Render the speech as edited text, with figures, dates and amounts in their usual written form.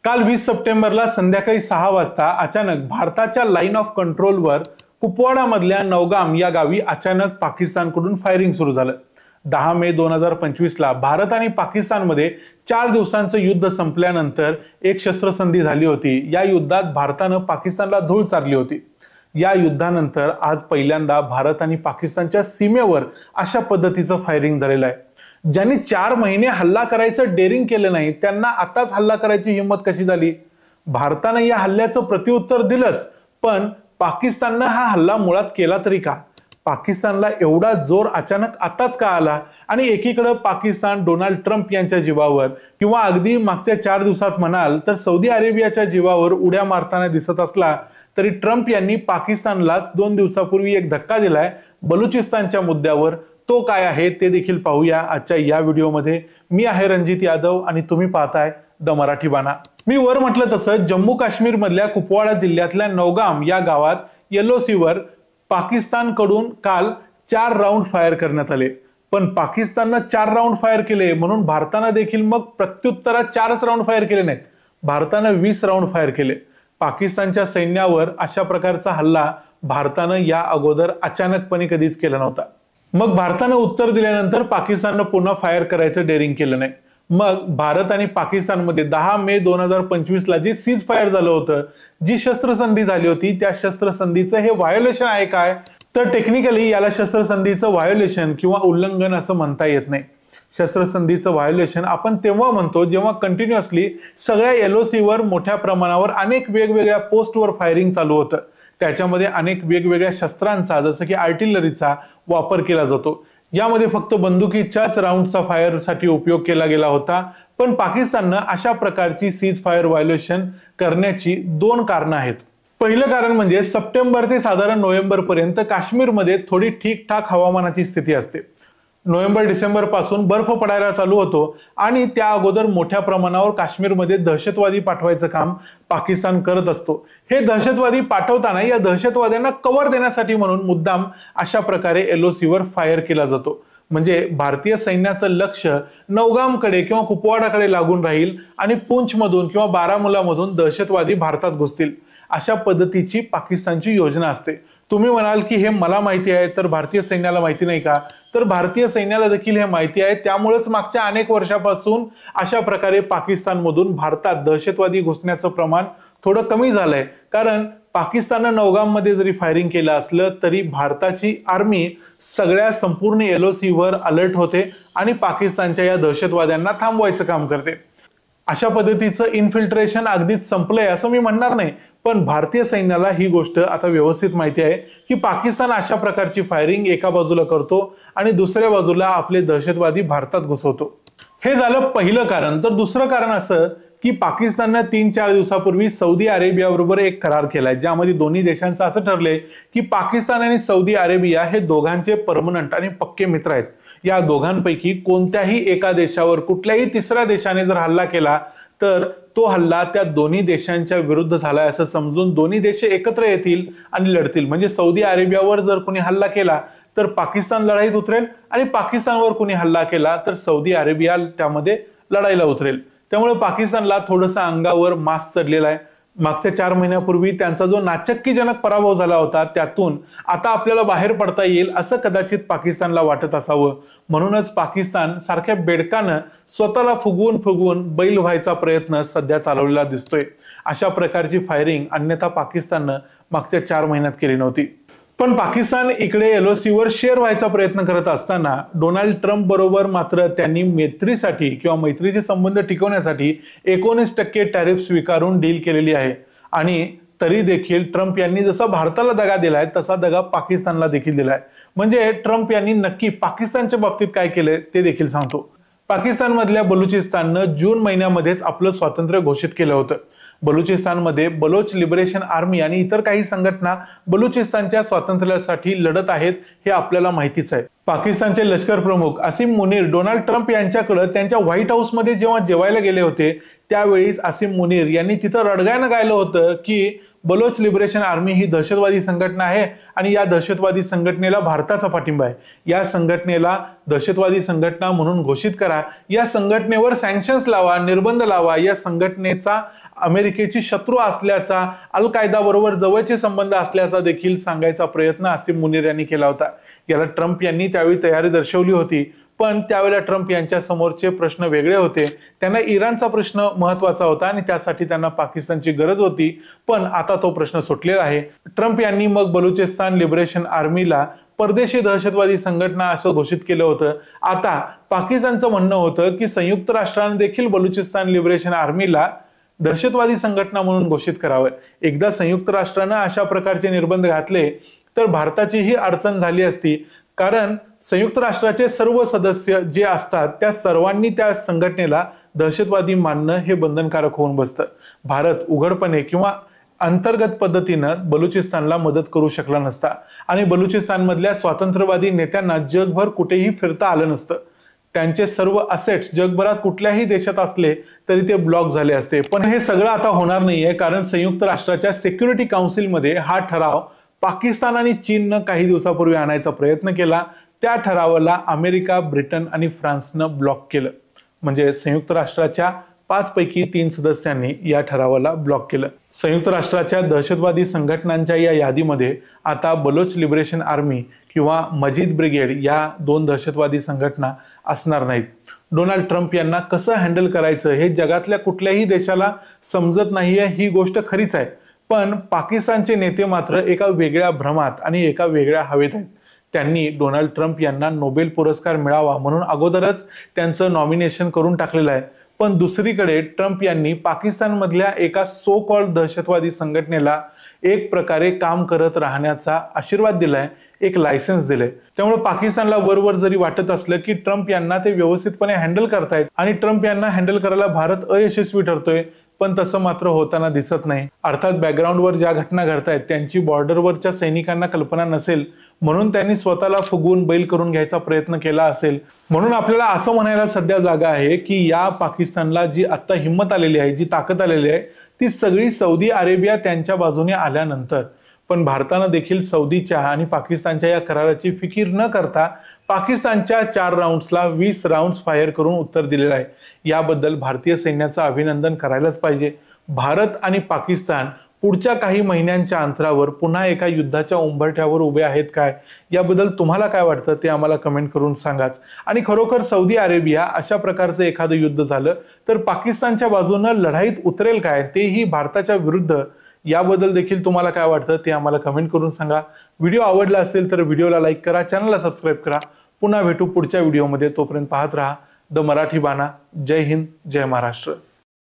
काल 20 सप्टेंबरला संध्याकाळी 6 वाजता अचानक भारताच्या लाईन ऑफ कंट्रोलवर कुपवाडा मधल्या नौगाम या गावी अचानक पाकिस्तानकडून फायरिंग सुरू झालं। 10 मे 2025 ला भारत आणि पाकिस्तानमध्ये 4 दिवसांचं युद्ध संपल्यानंतर एक शस्त्रसंधी झाली होती। या युद्धात भारतानं पाकिस्तानला धूळ चारली होती। या युद्धानंतर आज पहिल्यांदा भारत आणि पाकिस्तानच्या सीमेवर अशा पद्धतीचं फायरिंग झालेलं आहे। ज्यांनी 4 महिने हल्ला करायचं डेअरिंग केलं नाही त्यांना आताच हल्ला करायची हिंमत कशी झाली? भारतानं या हल्ल्याचं प्रत्युत्तर दिलंच, पण पाकिस्ताननं हा हल्ला मुळात केला तरी का? पाकिस्तानला एवढा जोर अचानक आताच का आला? आणि एकीकडे पाकिस्तान डोनाल्ड ट्रम्प यांच्या जीवावर किंवा अगदी मागच्या 4 दिवसात म्हणाल तर सौदी अरेबियाच्या जीवावर उड्या मारताना दिसत असला तरी ट्रम्प यांनी पाकिस्तानलाच 2 दिवसापूर्वी एक धक्का दिलाय बलुचिस्तानच्या मुद्द्यावर। तो काय आहे ते देखील पाहूया आजच्या या व्हिडिओमध्ये। मी आहे रणजित यादव आणि तुम्ही पाहताय द मराठी बाणा। मी वर म्हटलं तसं जम्मू काश्मीर मधल्या कुपवाडा जिल्ह्यातल्या नौगाम या गावात LOC वर पाकिस्तानकडून काल 4 राऊंड फायर करण्यात आले। पण पाकिस्ताननं 4 राऊंड फायर केले म्हणून भारतानं देखील मग प्रत्युत्तरात 4च राऊंड फायर केले नाहीत, भारतानं 20 राऊंड फायर केले। पाकिस्तानच्या सैन्यावर अशा प्रकारचा हल्ला भारतानं या अगोदर अचानकपणे कधीच केला नव्हता। मग भारतानं उत्तर दिल्यानंतर पाकिस्ताननं पुन्हा फायर करायचं डेअरिंग केलं नाही। मग भारत आणि पाकिस्तानमध्ये 10 मे 2025 ला जी सीज फायर झालं होतं, जी शस्त्रसंधी झाली होती, त्या शस्त्रसंधीचं हे व्हायोलेशन आहे काय? तर टेक्निकली याला शस्त्रसंधीचं व्हायोलेशन किंवा उल्लंघन असं म्हणता येत नाही। शस्त्रसंधीचं व्हायोलेशन आपण तेव्हा म्हणतो जेव्हा कंटिन्युअसली सगळ्या LOC वर मोठ्या प्रमाणावर अनेक वेगवेगळ्या पोस्टवर फायरिंग चालू होतं। त्याच्यामध्ये अनेक वेगवेगळ्या शस्त्रांचा जसं की आर्टिलरीचा वापर केला जातो। यामध्ये फक्त बंदुकीच्याच राऊंडचा फायर साठी उपयोग केला गेला होता। पण पाकिस्ताननं अशा प्रकारची सीज फायर व्हायोलेशन करण्याची 2 कारणं आहेत। पहिलं कारण म्हणजे सप्टेंबर ते साधारण नोव्हेंबर पर्यंत काश्मीरमध्ये थोडी ठीकठाक हवामानाची स्थिती असते। नोव्हेंबर-डिसेंबर पासून बर्फ पडायला चालू होतो आणि त्या अगोदर मोठ्या प्रमाणावर काश्मीरमध्ये दहशतवादी पाठवायचं काम पाकिस्तान करत असतो। हे दहशतवादी पाठवताना या दहशतवाद्यांना कव्हर देण्यासाठी म्हणून मुद्दाम अशा प्रकारे LOC वर फायर केला जातो। म्हणजे भारतीय सैन्याचं लक्ष नौगामकडे किंवा कुपवाडाकडे लागून राहील आणि पुंछमधून किंवा बारामुल्लामधून दहशतवादी भारतात घुसतील, अशा पद्धतीची पाकिस्तानची योजना असते। तुम्ही म्हणाल की हे मला माहिती आहे तर भारतीय सैन्याला माहिती नाही का? तर भारतीय सैन्याला देखील हे माहिती आहे। त्यामुळेच मागच्या अनेक वर्षापासून अशा प्रकारे पाकिस्तानमधून भारतात दहशतवादी घुसण्याचं प्रमाण थोडं कमी झालंय। कारण पाकिस्ताननं नौगाममध्ये जरी फायरिंग केलं असलं तरी भारताची आर्मी सगळ्या संपूर्ण LOC वर अलर्ट होते आणि पाकिस्तानच्या या दहशतवाद्यांना थांबवायचं काम करते। अशा पद्धतीचं इन्फिल्ट्रेशन अगदीच संपलंय असं मी म्हणणार नाही, पण भारतीय सैन्याला ही गोष्ट आता व्यवस्थित माहिती आहे की पाकिस्तान अशा प्रकारची फायरिंग एका बाजूला करतो आणि दुसऱ्या बाजूला आपले दहशतवादी भारतात घुसवतो। हे झालं पहिलं कारण। तर दुसरं कारण असं की पाकिस्ताननं 3-4 दिवसापूर्वी सौदी अरेबियाबरोबर एक करार केलाय, ज्यामध्ये दोन्ही देशांचं असं ठरलंय की पाकिस्तान आणि सौदी अरेबिया हे दोघांचे परमनंट आणि पक्के मित्र आहेत। या दोघांपैकी कोणत्याही एका देशावर कुठल्याही तिसऱ्या देशाने जर हल्ला केला तर तो हल्ला त्या दोन्ही देशांच्या विरुद्ध झालाय असं समजून दोन्ही देश एकत्र येतील आणि लढतील। म्हणजे सौदी अरेबियावर जर कोणी हल्ला केला तर पाकिस्तान लढाईत उतरेल आणि पाकिस्तानवर कोणी हल्ला केला तर सौदी अरेबिया त्यामध्ये लढाईला उतरेल। त्यामुळे पाकिस्तानला थोडंसं अंगावर मास चढलेला आहे। मागच्या 4 महिन्यापूर्वी त्यांचा जो नाचक्कीजनक पराभव झाला होता त्यातून आता आपल्याला बाहेर पडता येईल असं कदाचित पाकिस्तानला वाटत असावं। म्हणूनच पाकिस्तान सारख्या बेडकानं स्वतःला फुगवून बैल व्हायचा प्रयत्न सध्या चालवलेला दिसतोय। अशा प्रकारची फायरिंग अन्यथा पाकिस्ताननं मागच्या 4 महिन्यात केली नव्हती। पण पाकिस्तान इकडे LOC वर शेअर व्हायचा प्रयत्न करत असताना डोनाल्ड ट्रम्प बरोबर मात्र त्यांनी मैत्रीसाठी किंवा मैत्रीचे संबंध टिकवण्यासाठी 19% टॅरिफ स्वीकारून डील केलेली आहे। आणि तरी देखील ट्रम्प यांनी जसा भारताला दगा दिलाय तसा दगा पाकिस्तानला देखील दिलाय। म्हणजे ट्रम्प यांनी नक्की पाकिस्तानच्या बाबतीत काय केले ते देखील सांगतो। पाकिस्तानमधल्या बलुचिस्ताननं जून महिन्यामध्येच आपलं स्वातंत्र्य घोषित केलं होतं। बलुचिस्तानमध्ये बलोच लिबरेशन आर्मी आणि इतर काही संघटना बलुचिस्तानच्या स्वातंत्र्यासाठी लढत आहेत हे आपल्याला माहितीच आहे। पाकिस्तानचे लष्कर प्रमुख असीम मुनीर डोनाल्ड ट्रम्प यांच्याकडे त्यांच्या व्हाईट हाऊसमध्ये जेव्हा जेवायला गेले होते त्यावेळी असीम मुनीर यांनी तिथं रडगाणं गायलं होतं की बलोच लिबरेशन आर्मी ही दहशतवादी संघटना आहे आणि या दहशतवादी संघटनेला भारताचा पाठिंबा आहे. या संघटनेला दहशतवादी संघटना म्हणून घोषित करा, या संघटनेवर सँक्शन्स लावा, निर्बंध लावा. या संघटनेचा अमेरिकेची शत्रू असल्याचा, अल कायदा बरोबर जवळचे संबंध असल्याचा देखील सांगायचा प्रयत्न आसिम मुनीर यांनी केला होता. याला ट्रम्प यांनी त्यावेळी तयारी दर्शवली होती, पण त्यावेळेला ट्रम्प यांच्या समोरचे प्रश्न वेगळे होते. त्यांना इराणचा प्रश्न महत्त्वाचा होता आणि त्यासाठी त्यांना पाकिस्तानची गरज होती, पण आता तो प्रश्न सुटलेला आहे. ट्रम्प यांनी मग बलुचिस्तान लिबरेशन आर्मीला परदेशी दहशतवादी संघटना असं घोषित केलं होतं. आता पाकिस्तानचं म्हणणं होतं की संयुक्त राष्ट्रांनी देखील बलुचिस्तान लिबरेशन आर्मीला दहशतवादी संघटना म्हणून घोषित करावं. एकदा संयुक्त राष्ट्रानं अशा प्रकारचे निर्बंध घातले तर भारताची ही अडचण झाली असती, कारण संयुक्त राष्ट्राचे सर्व सदस्य जे असतात त्या सर्वांनी त्या संघटनेला दहशतवादी मानणं हे बंधनकारक होऊन बसतं. भारत उघडपणे किंवा अंतर्गत पद्धतीनं बलुचिस्तानला मदत करू शकला नसता आणि बलुचिस्तानमधल्या स्वातंत्र्यवादी नेत्यांना जगभर कुठेही फिरता आलं नसतं. त्यांचे सर्व असेट्स जगभरात कुठल्याही देशात असले तरी ते ब्लॉक झाले असते. पण हे सगळं आता होणार नाहीये, कारण संयुक्त राष्ट्राच्या सिक्युरिटी काउन्सिलमध्ये हा ठराव पाकिस्तान आणि चीननं काही दिवसापूर्वी आणायचा प्रयत्न केला. त्या ठरावाला अमेरिका, ब्रिटन आणि फ्रान्सनं ब्लॉक केलं. म्हणजे संयुक्त राष्ट्राच्या 5 पैकी 3 सदस्यांनी या ठरावाला ब्लॉक केलं. संयुक्त राष्ट्राच्या दहशतवादी संघटनांच्या या यादीमध्ये आता बलोच लिबरेशन आर्मी किंवा मजीद ब्रिगेड या 2 दहशतवादी संघटना असणार नाहीत. डोनाल्ड ट्रम्प यांना कसं हँडल करायचं हे जगातल्या कुठल्याही देशाला समजत नाहीये, ही गोष्ट खरीच आहे. पण पाकिस्तानचे नेते मात्र एका वेगळ्या भ्रमात आणि एका वेगळ्या हवेत आहेत. त्यांनी डोनाल्ड ट्रम्प यांना नोबेल पुरस्कार मिळावा म्हणून अगोदरच त्यांचं नॉमिनेशन करून टाकलेलं आहे. पण दुसरीकडे ट्रम्प यांनी पाकिस्तानमधल्या एका सो कॉल्ड दहशतवादी संघटनेला एक प्रकारे काम करत राहण्याचा आशीर्वाद दिलाय, एक लायसन्स दिलंय. त्यामुळे पाकिस्तानला वरवर जरी वाटत असलं की ट्रम्प यांना ते व्यवस्थितपणे हँडल करतायत आणि ट्रम्प यांना हँडल करायला भारत अयशस्वी ठरतोय, पण तसं मात्र होताना दिसत नाही. अर्थात बॅकग्राऊंडवर ज्या घटना घडतायत त्यांची बॉर्डरवरच्या सैनिकांना कल्पना नसेल, म्हणून त्यांनी स्वतःला फुगवून बैल करून घ्यायचा प्रयत्न केला असेल. म्हणून आपल्याला असं म्हणायला सध्या जागा आहे की या पाकिस्तानला जी आता हिंमत आलेली आहे, जी ताकद आलेली आहे, ती सगळी सौदी अरेबिया त्यांच्या बाजूने आल्यानंतर. पण भारतानं देखील सौदीच्या आणि पाकिस्तानच्या या कराराची फिकीर न करता पाकिस्तानच्या 4 राऊंड्सला 20 राऊंड्स फायर करून उत्तर दिलेलं आहे. याबद्दल भारतीय सैन्याचं अभिनंदन करायलाच पाहिजे. भारत आणि पाकिस्तान पुढच्या काही महिन्यांच्या अंतरावर पुन्हा एका युद्धाच्या उंबरठ्यावर उभे आहेत काय, याबद्दल तुम्हाला काय वाटतं ते आम्हाला कमेंट करून सांगाच. आणि खरोखर सौदी अरेबिया अशा प्रकारचं एखादं युद्ध झालं तर पाकिस्तानच्या बाजूनं लढाईत उतरेल काय, तेही भारताच्या विरुद्ध, याबद्दल देखील तुम्हाला काय वाटतं ते आम्हाला कमेंट करून सांगा. व्हिडिओ आवडला असेल तर व्हिडिओला लाईक करा, चॅनलला सबस्क्राईब करा. पुन्हा भेटू पुढच्या व्हिडिओमध्ये. तोपर्यंत पाहत राहा द मराठी बाणा. जय हिंद, जय महाराष्ट्र.